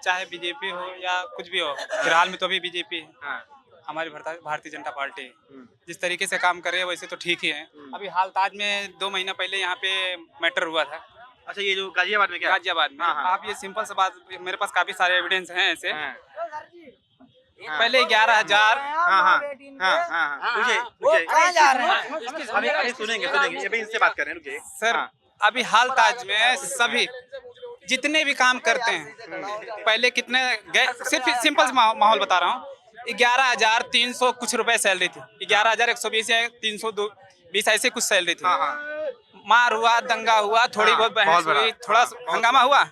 Speaker 14: चाहे बीजेपी हो या कुछ भी हो, फिलहाल में तो अभी बीजेपी है, हमारी भारतीय जनता पार्टी जिस तरीके से काम कर रही है वैसे तो ठीक ही है। अभी हाल ताज में 2 महीना पहले यहाँ पे मैटर हुआ था।
Speaker 3: अच्छा, ये जो गाजियाबाद में क्या?
Speaker 14: गाजियाबाद में। आप ये सिंपल सा बात, मेरे पास काफी सारे एविडेंस हैं ऐसे। पहले 11,000।
Speaker 3: अभी सुनेंगे, अभी इनसे बात कर रहे हैं, रुकिए
Speaker 14: सर। अभी हाल ताज में सभी जितने भी काम करते हैं, पहले कितने सिर्फ सिंपल माहौल बता रहा हूँ, 11,300 कुछ रुपए सैलरी थी, 11,120 या 320 ऐसे कुछ सैलरी थी। मार हुआ, दंगा हुआ, थोड़ी बहुत बहस हुई, थोड़ा हंगामा हुआ,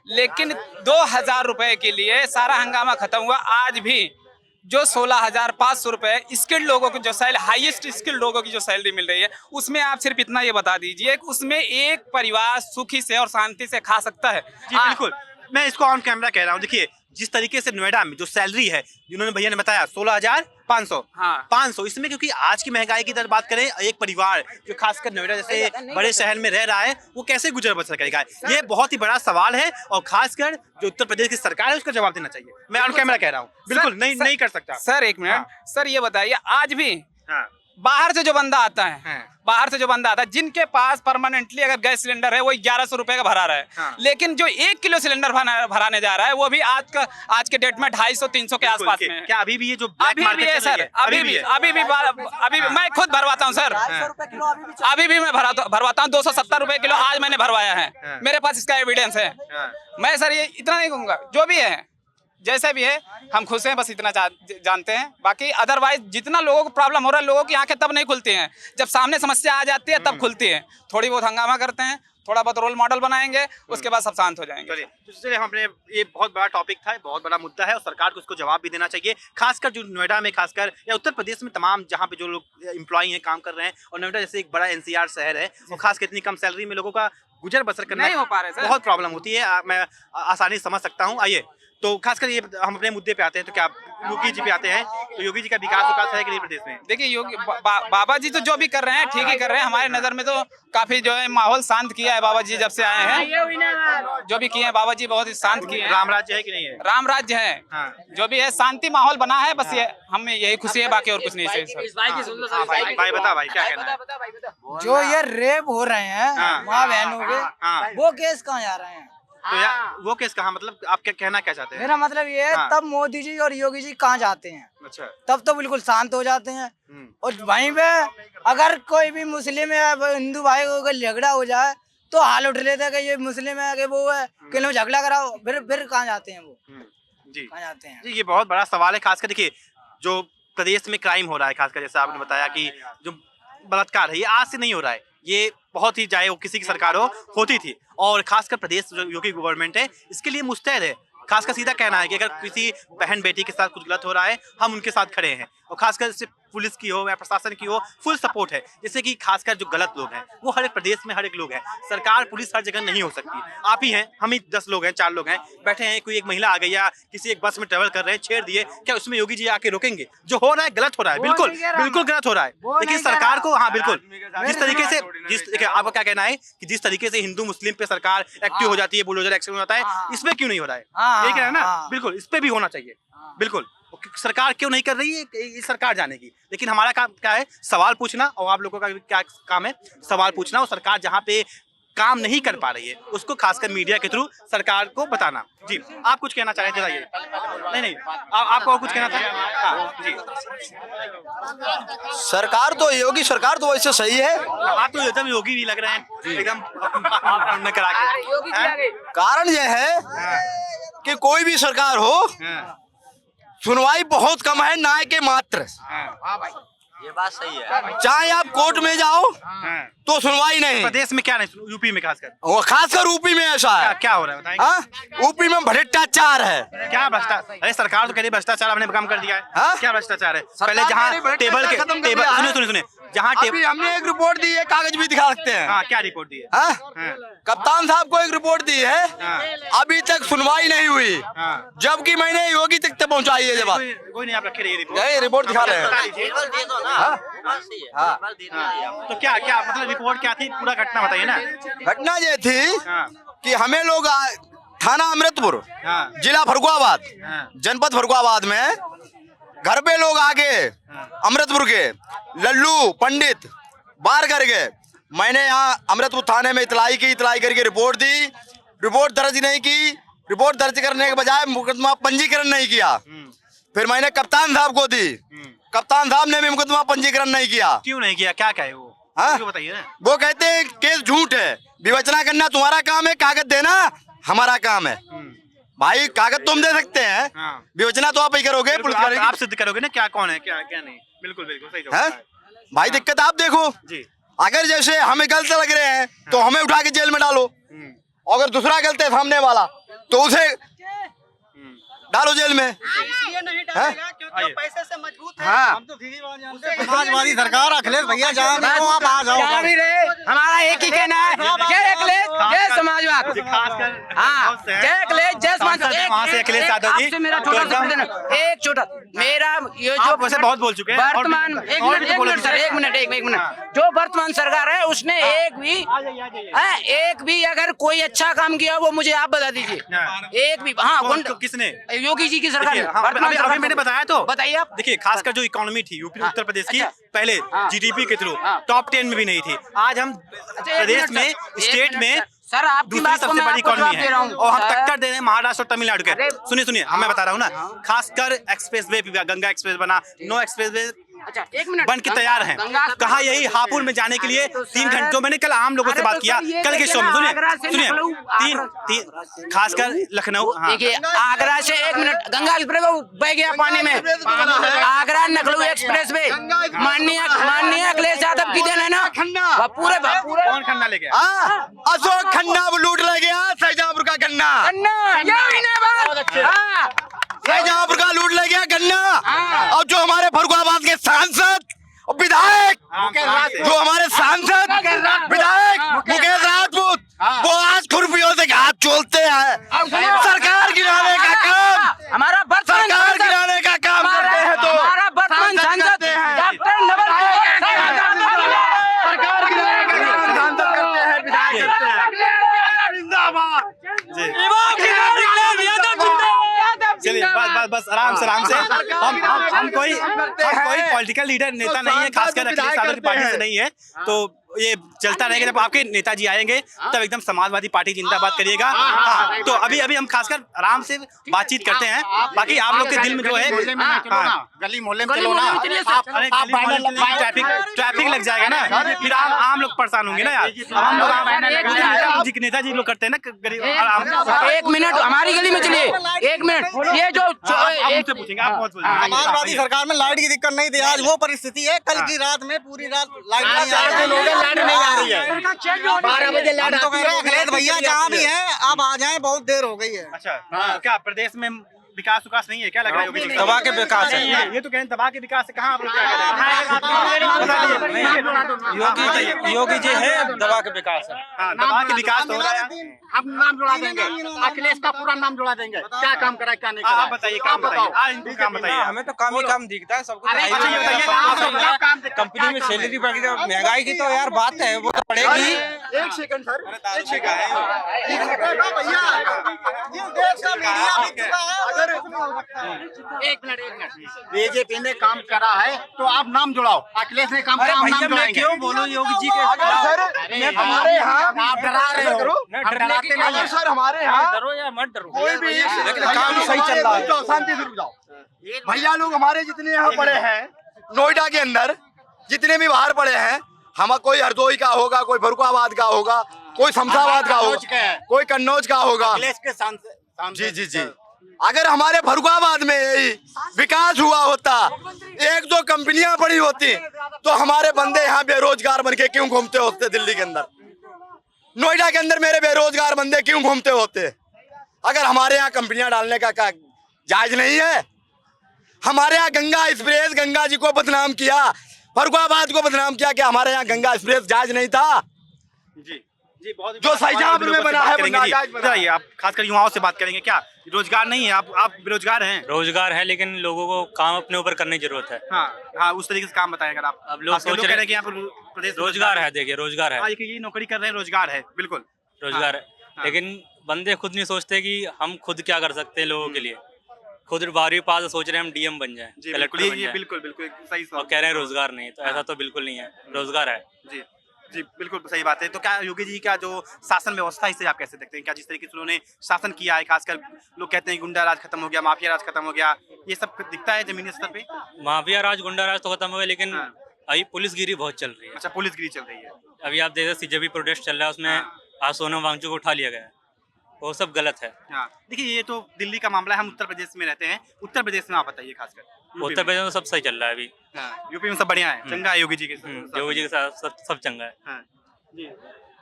Speaker 14: लेकिन 2,000 रुपए के लिए सारा हंगामा खत्म हुआ। आज भी जो 16,500 रुपए स्किल्ड लोगों को जो हाईएस्ट स्किल्ड लोगों की जो सैलरी मिल रही है, उसमें आप सिर्फ इतना ये बता दीजिए कि उसमें एक परिवार सुखी से और शांति से खा सकता है।
Speaker 3: जी बिल्कुल, मैं इसको ऑन कैमरा कह रहा हूँ। देखिए जिस तरीके से नोएडा में जो सैलरी है, जिन्होंने भैया ने बताया 16,500, 500, इसमें क्योंकि आज की महंगाई की दर बात करें, एक परिवार जो खासकर नोएडा जैसे बड़े शहर में रह रहा है वो कैसे गुजर बसर करेगा, ये बहुत ही बड़ा सवाल है। और खासकर जो उत्तर प्रदेश की सरकार है उसका जवाब देना चाहिए। मैं ऑन कैमरा कह रहा हूँ, बिल्कुल नहीं कर सकता।
Speaker 14: सर एक मिनट, सर ये बताइए, आज भी बाहर से जो बंदा आता है, जिनके पास परमानेंटली अगर गैस सिलेंडर है वो 1,100 रुपए का भरा रहा है, लेकिन जो 1 किलो सिलेंडर भराने जा रहा है वो भी आज के डेट में 250-300 के आसपास में है।
Speaker 3: क्या अभी भी ये जो
Speaker 14: अभी भी है सर? अभी भी मैं खुद भरवाता हूँ सर, अभी भी मैं भरवाता हूँ 270 रुपए किलो। आज मैंने भरवाया है, मेरे पास इसका एविडेंस है। मैं सर ये इतना नहीं कहूँगा, जो भी है जैसे भी है हम खुश हैं, बस इतना जानते हैं। बाकी अदरवाइज जितना लोगों को प्रॉब्लम हो रहा है, लोगों की आंखें तब नहीं खुलती हैं जब सामने समस्या आ जाती है, तब खुलती है। थोड़ी बहुत हंगामा करते हैं, थोड़ा बहुत रोल मॉडल बनाएंगे, उसके बाद सब शांत हो जाएंगे।
Speaker 3: चलिए, हम अपने ये बहुत बड़ा टॉपिक था, बहुत बड़ा मुद्दा है और सरकार को उसको जवाब भी देना चाहिए। खासकर जो नोएडा में, खासकर या उत्तर प्रदेश में तमाम जहाँ पे जो लोग एम्प्लॉय हैं, काम कर रहे हैं, और नोएडा जैसे एक बड़ा NCR शहर है, और खासकर इतनी कम सैलरी में लोगों का गुजर बसर करना
Speaker 14: नहीं हो पा रहा है,
Speaker 3: बहुत प्रॉब्लम होती है। मैं आसानी से समझ सकता हूँ। आइए तो खासकर ये हम अपने मुद्दे पे आते हैं, तो क्या योगी जी पे आते हैं, तो योगी जी का विकास है कि नहीं प्रदेश में?
Speaker 14: देखिए योगी बाबा जी तो जो भी कर रहे हैं ठीक ही कर रहे हैं। हमारे नजर में तो काफी जो है माहौल शांत किया है बाबा जी जब से आए हैं। जो भी किए हैं बाबा जी बहुत ही शांत किए हैं।
Speaker 3: राम राज्य है कि नहीं है?
Speaker 14: राम राज्य है, जो भी है शांति माहौल बना है, बस ये हमें यही खुशी है, बाकी और कुछ नहीं है।
Speaker 3: भाई बता, भाई क्या कहना है?
Speaker 8: जो ये रेप हो रहे हैं माँ बहनों के, वो केस कहाँ जा रहे हैं?
Speaker 3: तो यार वो केस कहाँ, मतलब आप क्या कहना क्या चाहते हैं?
Speaker 8: मेरा मतलब ये है, तब मोदी जी और योगी जी कहाँ जाते हैं?
Speaker 3: अच्छा,
Speaker 8: तब तो बिल्कुल शांत हो जाते हैं। और वहीं पे अगर कोई भी मुस्लिम या हिंदू भाई को अगर झगड़ा हो जाए तो हाल उठ लेते हैं कि ये मुस्लिम है कि वो है, कि लो झगड़ा कराओ, फिर कहाँ जाते हैं वो?
Speaker 3: जी
Speaker 8: कहाँ जाते हैं?
Speaker 3: जी, ये बहुत बड़ा सवाल है। खासकर देखिए जो प्रदेश में क्राइम हो रहा है, खासकर जैसे आपने बताया कि जो बलात्कार है, ये आज से नहीं हो रहा है, ये बहुत ही, चाहे वो किसी की सरकार होती थी। और खासकर प्रदेश जो योगी गवर्नमेंट है इसके लिए मुस्तैद है। खासकर सीधा कहना है कि अगर किसी बहन बेटी के साथ कुछ गलत हो रहा है, हम उनके साथ खड़े हैं। और खासकर से पुलिस की हो या प्रशासन की हो, फुल सपोर्ट है। जैसे कि खासकर जो गलत लोग हैं वो हर एक प्रदेश में हर एक लोग हैं, सरकार पुलिस हर जगह नहीं हो सकती। आप ही हैं, हम ही 10 लोग हैं, 4 लोग हैं, बैठे हैं, कोई एक महिला आ गई या किसी एक बस में ट्रेवल कर रहे हैं, छेड़ दिए, क्या उसमें योगी जी आके रोकेंगे? जो हो रहा है गलत हो रहा है, बिल्कुल गलत हो रहा है। लेकिन सरकार को, हाँ बिल्कुल, जिस तरीके से आपका क्या कहना है कि जिस तरीके से हिंदू मुस्लिम पे सरकार एक्टिव हो जाती है, बुलडोजर एक्शन हो जाता है, इसमें क्यों नहीं हो रहा है? यही कहना है ना, बिल्कुल इस पे भी होना चाहिए। बिल्कुल, सरकार क्यों नहीं कर रही है ये सरकार जानेगी। लेकिन हमारा काम क्या है? सवाल पूछना। और आप लोगों का क्या काम है? सवाल पूछना। और सरकार जहाँ पे काम नहीं कर पा रही है उसको खासकर मीडिया के थ्रू सरकार को बताना। जी, आप कुछ कहना चाह रहे थे, बताइए। नहीं आपको कुछ कहना था? हाँ जी।
Speaker 13: सरकार तो योगी सरकार तो वैसे सही है।
Speaker 3: आप तो एकदम योगी भी लग रहे हैं, एकदम करा के।
Speaker 13: कारण यह है कि कोई भी सरकार हो, सुनवाई बहुत कम है, न्याय के मात्र।
Speaker 3: ये बात सही है।
Speaker 13: चाहे आप कोर्ट में जाओ तो सुनवाई नहीं।
Speaker 3: प्रदेश में क्या नहीं, यूपी में खासकर
Speaker 13: वो खासकर यूपी में ऐसा है।
Speaker 3: क्या हो रहा है बताएंगे?
Speaker 13: हाँ, यूपी में भ्रष्टाचार है।
Speaker 3: क्या भ्रष्टाचार? अरे सरकार तो कह रही है भ्रष्टाचार हमने काम कर दिया है।
Speaker 13: हाँ?
Speaker 3: क्या भ्रष्टाचार है? पहले जहाँ टेबल सुनिए जहाँ
Speaker 13: अभी हमने एक रिपोर्ट दी है, कागज भी दिखा सकते हैं।
Speaker 3: हाँ, क्या रिपोर्ट दी है?
Speaker 13: हाँ? कप्तान साहब को एक रिपोर्ट दी है, अभी तक सुनवाई नहीं हुई, जबकि मैंने योगी तक पहुंचाई है। जब
Speaker 3: कोई नहीं, आप रखे रहिए
Speaker 13: रिपोर्ट दिखा रहे हैं।
Speaker 3: तो क्या क्या मतलब रिपोर्ट क्या थी? पूरा घटना बताइए ना।
Speaker 13: घटना ये थी कि हमें लोग थाना अमृतपुर, जिला फरुखाबाद, जनपद फरुखाबाद में घर पे लोग आके अमृतपुर के लल्लू पंडित बाहर कर गए। मैंने यहाँ अमृतपुर थाने में इतलाई करके रिपोर्ट दी, रिपोर्ट दर्ज नहीं की। रिपोर्ट दर्ज करने के बजाय मुकदमा पंजीकरण नहीं किया। फिर मैंने कप्तान साहब को दी, कप्तान साहब ने भी मुकदमा पंजीकरण नहीं किया।
Speaker 3: क्यों नहीं किया? क्या कहे वो?
Speaker 13: हाँ,
Speaker 3: बताइए ना।
Speaker 13: वो कहते हैं केस झूठ है, विवेचना करना तुम्हारा काम है, कागज देना हमारा काम है। भाई कागज तुम दे सकते हैं, विवेचना तो आप ही करोगे, पुलिस करेगी।
Speaker 3: आप सिद्ध करोगे ना क्या कौन है क्या क्या नहीं। बिल्कुल बिल्कुल सही
Speaker 13: है भाई। दिक्कत आप देखो
Speaker 3: जी,
Speaker 13: अगर जैसे हमें गलत लग रहे हैं तो हमें उठा के जेल में डालो, अगर दूसरा गलत है सामने वाला तो उसे डालो जेल में।
Speaker 5: इसलिए नहीं डालेगा क्योंकि पैसे से मजबूत है।
Speaker 13: हाँ।
Speaker 5: हम तो समाजवादी सरकार अखिलेश भैया जहाँ भी हो आप आ जाओ।
Speaker 2: हमारा एक ही कहना है, जय अखिलेश जय समाजवाद। हाँ, जय अखिलेश जय समाजवाद।
Speaker 3: वहाँ से अखिलेश यादव जी
Speaker 2: आपसे मेरा छोटा सा प्रश्न, एक छोटा मेरा ये जो
Speaker 3: वैसे बहुत बोल चुके हैं
Speaker 2: वर्तमान एक मिनट जो वर्तमान सरकार है उसने एक भी अगर कोई अच्छा काम किया वो मुझे आप बता दीजिए। एक भी। हाँ,
Speaker 3: किसने?
Speaker 2: योगी जी की सरकार ने।
Speaker 3: अभी मैंने बताया तो
Speaker 2: बताइए आप।
Speaker 3: देखिए खासकर जो इकोनॉमी थी यूपी उत्तर प्रदेश की, पहले जीडीपी के थ्रू टॉप 10 में भी नहीं थी। आज हम प्रदेश में स्टेट में
Speaker 2: सर आप
Speaker 3: दूसरी सबसे बड़ी इकोनॉमी है और हम टक्कर दे रहे हैं महाराष्ट्र और तमिलनाडु के। सुनिए मैं बता रहा हूँ ना, खासकर एक्सप्रेस वे, गंगा एक्सप्रेस बना, नो एक्सप्रेस वे
Speaker 2: अच्छा, एक मिनट
Speaker 3: बन के तैयार हैं। कहा यही हापुड़ में जाने के लिए 3 घंटों। मैंने कल आम लोगों से बात किया कल के शो में। सुनिए तीन खासकर लखनऊ।
Speaker 2: देखिए आगरा से 1 मिनट गंगा एक्सप्रेस बह गया पानी में। आगरा लखनऊ एक्सप्रेस वे माननीय अखिलेश यादव की देन है ना। पूरे
Speaker 3: कौन खन्ना ले गया?
Speaker 13: अशोक खन्ना लूट ले गया शाहजहांपुर का गन्ना। शाहजहांपुर का लूट ले गया गन्ना। और जो हमारे फरुखाबाद के सांसद विधायक, जो हमारे सांसद विधायक मुकेश राजपूत, वो आज खुरपियों से हाथ चोलते हैं। सरकार गिराने का काम,
Speaker 2: हमारा
Speaker 13: सरकार गिराने का काम करते हैं तो
Speaker 2: हमारा वर्तमान सांसद डॉक्टर नवल
Speaker 13: सरकार गिराने का काम सांसद करते हैं, विधायक करते हैं। जिंदाबाद।
Speaker 3: चलिए बस आराम से हम कोई पॉलिटिकल लीडर नेता नहीं है, खासकर अखिलेश यादव की पार्टी से नहीं है, तो ये चलता रहेगा। जब आपके नेताजी आएंगे तब एकदम समाजवादी पार्टी जिंदाबाद करिएगा। हाँ, तो अभी हम खासकर आराम से बातचीत करते हैं। बाकी आप लोग के दिल में जो है
Speaker 4: गली मोहल्ले में चलो ना,
Speaker 3: ट्रैफिक लग जाएगा ना, फिर आम लोग परेशान होंगे ना यार। हम लोग नेताजी लोग करते हैं ना गरीब।
Speaker 2: 1 मिनट हमारी गली में चलिए। 1 मिनट ये जो
Speaker 3: पूछेंगे आप बहुत
Speaker 5: समाजवादी सरकार में लाइट की दिक्कत नहीं थी, आज वो परिस्थिति है। कल की रात में पूरी रात लाइट नहीं आ रही है। 12 बजे लाइट तो कह रहे हैं अखिलेश भैया जहाँ भी है आप आ जाएं, बहुत देर हो गई है।
Speaker 3: अच्छा, क्या प्रदेश में विकास नहीं है? क्या लग रहा है योगी जी?
Speaker 12: दबा के विकास है।
Speaker 3: ये तो कहें दबा के विकास है। कहाँ आप लोग क्या कह रहे हैं?
Speaker 12: योगी जी है, दबा के विकास है।
Speaker 3: हाँ, दबा के विकास हो रहा है।
Speaker 4: हम नाम जुड़ा देंगे, अखिलेश का पूरा नाम जुड़ा देंगे, क्या काम करा क्या नहीं करा।
Speaker 3: आप बताइए, काम बताइए, इनको काम बताइए।
Speaker 12: हमें तो काम ही काम दिखता है सबको। कंपनी में सैलरी बढ़ गई, महंगाई की तो यार बात है, वो तो बढ़ेगी।
Speaker 4: 1 सेकंड सर, एक मिनट बीजेपी ने काम करा है तो आप नाम जुड़ाओ। अखिलेश ने काम करा, हम नाम जुड़ाएंगे।
Speaker 12: क्यों बोलो योगी जी के खिलाफ?
Speaker 4: हमारे यहाँ आप डरा रहे हो, डराते नहीं हैं
Speaker 12: सर। हमारे यहाँ
Speaker 6: डरो या मत डरो,
Speaker 4: कोई भी
Speaker 12: काम सही चल रहा है।
Speaker 4: शांति से रुक जाओ भैया। लोग हमारे जितने यहाँ पड़े हैं
Speaker 13: नोएडा के अंदर, जितने भी बाहर पड़े हैं, हम कोई हरदोई का होगा, कोई फरुखाबाद का होगा, कोई शमशाबाद का होगा, कोई कन्नौज का होगा।
Speaker 4: अखिलेश के सांसद
Speaker 13: जी अगर हमारे फरुखाबाद में यही विकास हुआ होता, एक दो कंपनियां बड़ी होती, तो हमारे बंदे यहाँ बेरोजगार बन के क्यों घूमते होते दिल्ली के अंदर? नोएडा के अंदर मेरे बेरोजगार बंदे क्यों घूमते होते? अगर हमारे यहाँ कंपनियां डालने का जायज नहीं है? हमारे यहाँ गंगा एक्सप्रेस, गंगा जी को बदनाम किया, फरुखाबाद को बदनाम किया कि हमारे यहाँ गंगा एक्सप्रेस जायज नहीं था।
Speaker 3: जी बहुत
Speaker 13: जो शाहजहांपुर में बना है वो नाजायज बना है।
Speaker 3: आप खासकर युवाओं से बात करेंगे, क्या रोजगार नहीं है? आप बेरोजगार हैं?
Speaker 6: रोजगार है, लेकिन लोगों को काम अपने ऊपर करने की जरूरत है।
Speaker 3: हाँ, उस तरीके से काम बताएं अगर आप।
Speaker 6: अब लोग सोच रहे हैं
Speaker 3: कि यहाँ पर प्रदेश
Speaker 6: रोजगार है, देखिए रोजगार है,
Speaker 3: ये नौकरी कर रहे हैं, रोजगार है, बिल्कुल
Speaker 6: रोजगार है, लेकिन बंदे खुद नहीं सोचते कि हम खुद क्या कर सकते हैं लोगों के लिए। खुद 12वीं पास सोच रहे हैं हम डीएम बन जाएं, कलेक्टर बन जाएं,
Speaker 3: बिल्कुल सही,
Speaker 6: और कह रहे हैं रोजगार नहीं। तो ऐसा तो बिल्कुल नहीं है, रोजगार है।
Speaker 3: जी जी बिल्कुल सही बात है। तो क्या योगी जी का जो शासन व्यवस्था, इसे आप कैसे देखते हैं? क्या जिस तरीके से उन्होंने शासन किया है, खासकर लोग कहते हैं गुंडा राज खत्म हो गया, माफिया राज खत्म हो गया, ये सब दिखता है जमीनी स्तर पे?
Speaker 6: माफिया राज, गुंडा राज तो खत्म हो गया, लेकिन अभी पुलिसगिरी बहुत चल रही है।
Speaker 3: अच्छा, पुलिसगिरी चल रही है।
Speaker 6: अभी आप देखते सीजेपी प्रोटेस्ट चल रहा है, उसमें आज सोनम वांगचुक को उठा लिया गया है, वो सब गलत है।
Speaker 3: देखिए, ये तो दिल्ली का मामला है, हम उत्तर प्रदेश में रहते हैं। उत्तर प्रदेश में आप बताइए खासकर।
Speaker 6: उत्तर प्रदेश में सब सही चल रहा है अभी।
Speaker 3: यूपी में सब बढ़िया है, चंगा है योगी जी के
Speaker 6: योगी जी के साथ सब चंगा है।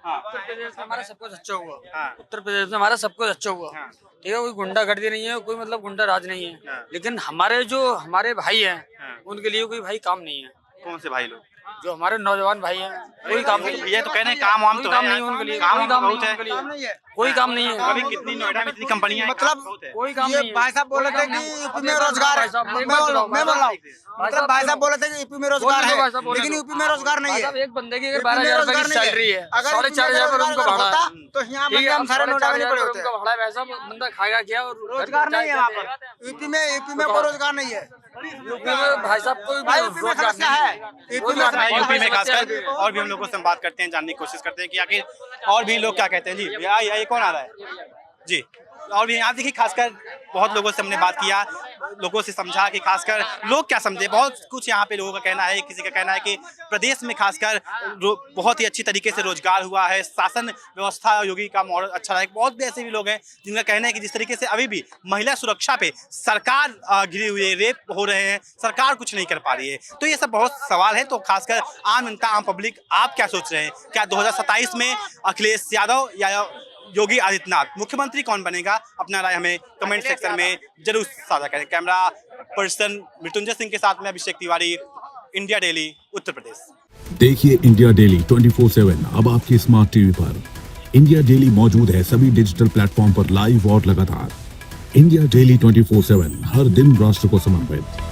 Speaker 8: उत्तर प्रदेश में हमारा सब कुछ अच्छा हुआ। उत्तर प्रदेश में हमारा सब कुछ अच्छा हुआ, ठीक है। कोई गुंडागर्दी नहीं है, कोई मतलब गुंडा राज नहीं है, लेकिन हमारे भाई हैं उनके लिए कोई भाई काम नहीं है।
Speaker 3: कौन से भाई लोग?
Speaker 8: जो हमारे नौजवान भाई हैं, कोई काम नहीं।
Speaker 3: ये तो कह रहे हैं काम वाम तो
Speaker 8: काम नहीं है उनके लिए, कोई काम नहीं है, कोई काम नहीं है।
Speaker 3: अभी कितनी नोएडा में इतनी कंपनियां हैं,
Speaker 8: मतलब
Speaker 3: कोई
Speaker 8: काम नहीं है। भाई साहब बोले थे कि यूपी में रोजगार है, मैं बोल रहा हूँ। मतलब भाई साहब बोले थे कि यूपी में रोजगार है, लेकिन यूपी में रोजगार नहीं है। एक बंदे की 12,000 रुपए की सैलरी है, 4,500 रुपए उनका भाड़ा है, तो यहाँ बंदे हम सारे नोएडा में नहीं पड़े होते हैं। भाड़ा वैसा बंदा खाएगा क्या? और रोजगार नहीं है यहाँ पर। यूपी में कोई रोजगार नहीं है। यूपी में भाई साहब कोई रोजगार है,
Speaker 3: यूपी में खासकर। और भी हम लोगों से हम बात करते हैं, जानने की कोशिश करते हैं कि आखिर और भी लोग क्या कहते हैं। जी ये कौन आ रहा है? जी, और भी यहाँ देखिए, खासकर बहुत लोगों से हमने बात किया, लोगों से समझा कि खासकर लोग क्या समझे। बहुत कुछ यहाँ पे लोगों का कहना है, किसी का कहना है कि प्रदेश में खासकर बहुत ही अच्छी तरीके से रोजगार हुआ है, शासन व्यवस्था योगी का मॉडल अच्छा रहा है। बहुत भी ऐसे भी लोग हैं जिनका कहना है कि जिस तरीके से अभी भी महिला सुरक्षा पे सरकार घिरी हुई है, रेप हो रहे हैं, सरकार कुछ नहीं कर पा रही है। तो ये सब बहुत सवाल है। तो खासकर आम जनता, आम पब्लिक, आप क्या सोच रहे हैं? क्या 2027 में अखिलेश यादव या योगी आदित्यनाथ मुख्यमंत्री कौन बनेगा? अपना राय हमें कमेंट सेक्शन में जरूर साझा करें। कैमरा पर्सन मृत्युंजय सिंह के साथ में अभिषेक तिवारी, इंडिया डेली, उत्तर प्रदेश।
Speaker 15: देखिए इंडिया डेली 24/7 अब आपकी स्मार्ट टीवी पर। इंडिया डेली मौजूद है सभी डिजिटल प्लेटफॉर्म पर लाइव और लगातार। इंडिया डेली 24/7 हर दिन राष्ट्र को समर्पित।